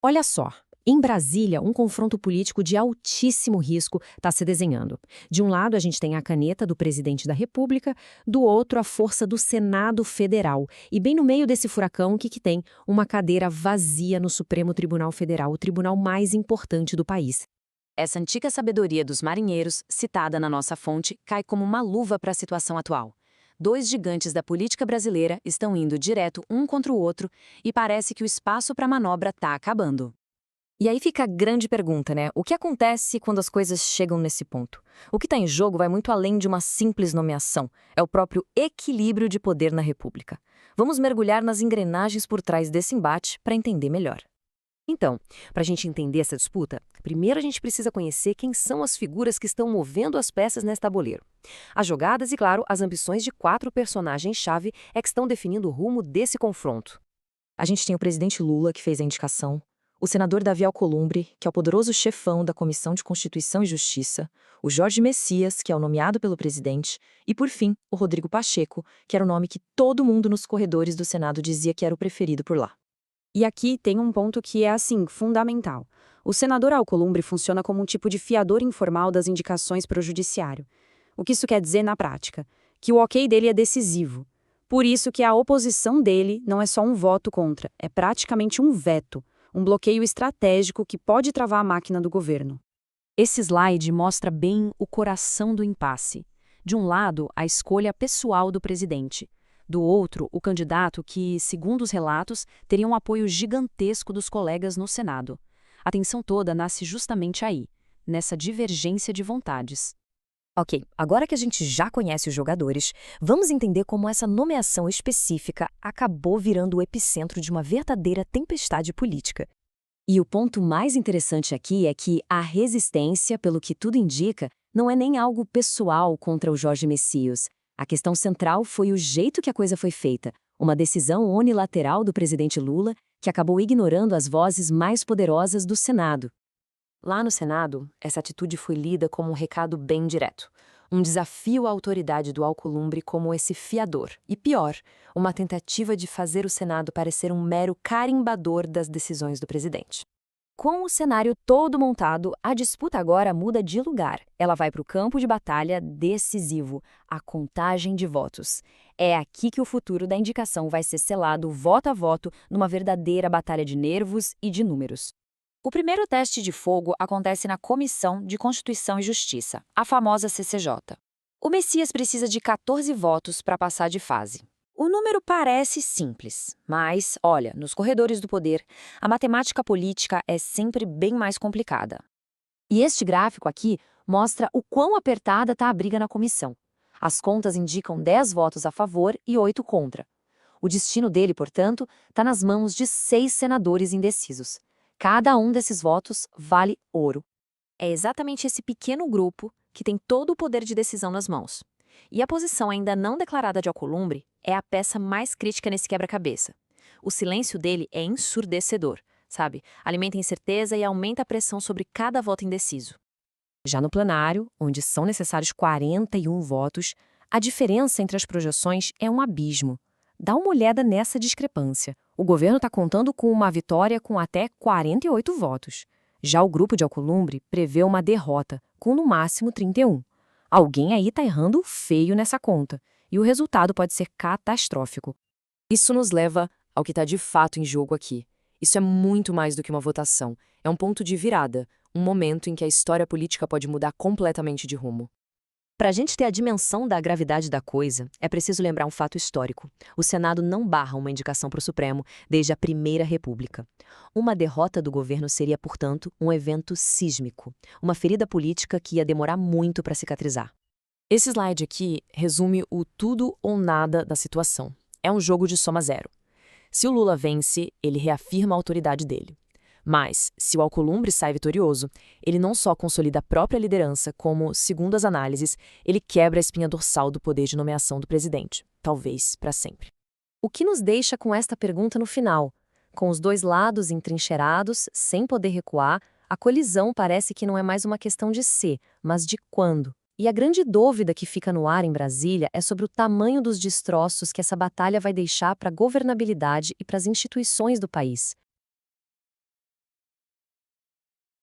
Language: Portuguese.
Olha só, em Brasília, um confronto político de altíssimo risco está se desenhando. De um lado, a gente tem a caneta do presidente da República, do outro, a força do Senado Federal. E bem no meio desse furacão, o que tem? Uma cadeira vazia no Supremo Tribunal Federal, o tribunal mais importante do país. Essa antiga sabedoria dos marinheiros, citada na nossa fonte, cai como uma luva para a situação atual. Dois gigantes da política brasileira estão indo direto um contra o outro e parece que o espaço para manobra está acabando. E aí fica a grande pergunta, né? O que acontece quando as coisas chegam nesse ponto? O que está em jogo vai muito além de uma simples nomeação. É o próprio equilíbrio de poder na República. Vamos mergulhar nas engrenagens por trás desse embate para entender melhor. Então, para a gente entender essa disputa, primeiro a gente precisa conhecer quem são as figuras que estão movendo as peças nesse tabuleiro. As jogadas e, claro, as ambições de 4 personagens-chave é que estão definindo o rumo desse confronto. A gente tem o presidente Lula, que fez a indicação, o senador Davi Alcolumbre, que é o poderoso chefão da Comissão de Constituição e Justiça, o Jorge Messias, que é o nomeado pelo presidente, e, por fim, o Rodrigo Pacheco, que era o nome que todo mundo nos corredores do Senado dizia que era o preferido por lá. E aqui tem um ponto que é, assim, fundamental. O senador Alcolumbre funciona como um tipo de fiador informal das indicações para o judiciário. O que isso quer dizer na prática? Que o ok dele é decisivo. Por isso que a oposição dele não é só um voto contra, é praticamente um veto, um bloqueio estratégico que pode travar a máquina do governo. Esse slide mostra bem o coração do impasse. De um lado, a escolha pessoal do presidente. Do outro, o candidato que, segundo os relatos, teria um apoio gigantesco dos colegas no Senado. A tensão toda nasce justamente aí, nessa divergência de vontades. Ok, agora que a gente já conhece os jogadores, vamos entender como essa nomeação específica acabou virando o epicentro de uma verdadeira tempestade política. E o ponto mais interessante aqui é que a resistência, pelo que tudo indica, não é nem algo pessoal contra o Jorge Messias. A questão central foi o jeito que a coisa foi feita, uma decisão unilateral do presidente Lula que acabou ignorando as vozes mais poderosas do Senado. Lá no Senado, essa atitude foi lida como um recado bem direto, um desafio à autoridade do Alcolumbre como esse fiador, e pior, uma tentativa de fazer o Senado parecer um mero carimbador das decisões do presidente. Com o cenário todo montado, a disputa agora muda de lugar. Ela vai para o campo de batalha decisivo, a contagem de votos. É aqui que o futuro da indicação vai ser selado voto a voto numa verdadeira batalha de nervos e de números. O primeiro teste de fogo acontece na Comissão de Constituição e Justiça, a famosa CCJ. O Messias precisa de 14 votos para passar de fase. O número parece simples, mas, olha, nos corredores do poder, a matemática política é sempre bem mais complicada. E este gráfico aqui mostra o quão apertada está a briga na comissão. As contas indicam 10 votos a favor e 8 contra. O destino dele, portanto, está nas mãos de 6 senadores indecisos. Cada um desses votos vale ouro. É exatamente esse pequeno grupo que tem todo o poder de decisão nas mãos. E a posição ainda não declarada de Alcolumbre é a peça mais crítica nesse quebra-cabeça. O silêncio dele é ensurdecedor, sabe? Alimenta a incerteza e aumenta a pressão sobre cada voto indeciso. Já no plenário, onde são necessários 41 votos, a diferença entre as projeções é um abismo. Dá uma olhada nessa discrepância. O governo está contando com uma vitória com até 48 votos. Já o grupo de Alcolumbre prevê uma derrota, com no máximo 31. Alguém aí está errando feio nessa conta, e o resultado pode ser catastrófico. Isso nos leva ao que está de fato em jogo aqui. Isso é muito mais do que uma votação. É um ponto de virada, um momento em que a história política pode mudar completamente de rumo. Para a gente ter a dimensão da gravidade da coisa, é preciso lembrar um fato histórico. O Senado não barra uma indicação para o Supremo desde a Primeira República. Uma derrota do governo seria, portanto, um evento sísmico, uma ferida política que ia demorar muito para cicatrizar. Esse slide aqui resume o tudo ou nada da situação. É um jogo de soma zero. Se o Lula vence, ele reafirma a autoridade dele. Mas, se o Alcolumbre sai vitorioso, ele não só consolida a própria liderança, como, segundo as análises, ele quebra a espinha dorsal do poder de nomeação do presidente, talvez para sempre. O que nos deixa com esta pergunta no final? Com os dois lados entrincheirados, sem poder recuar, a colisão parece que não é mais uma questão de se, mas de quando. E a grande dúvida que fica no ar em Brasília é sobre o tamanho dos destroços que essa batalha vai deixar para a governabilidade e para as instituições do país.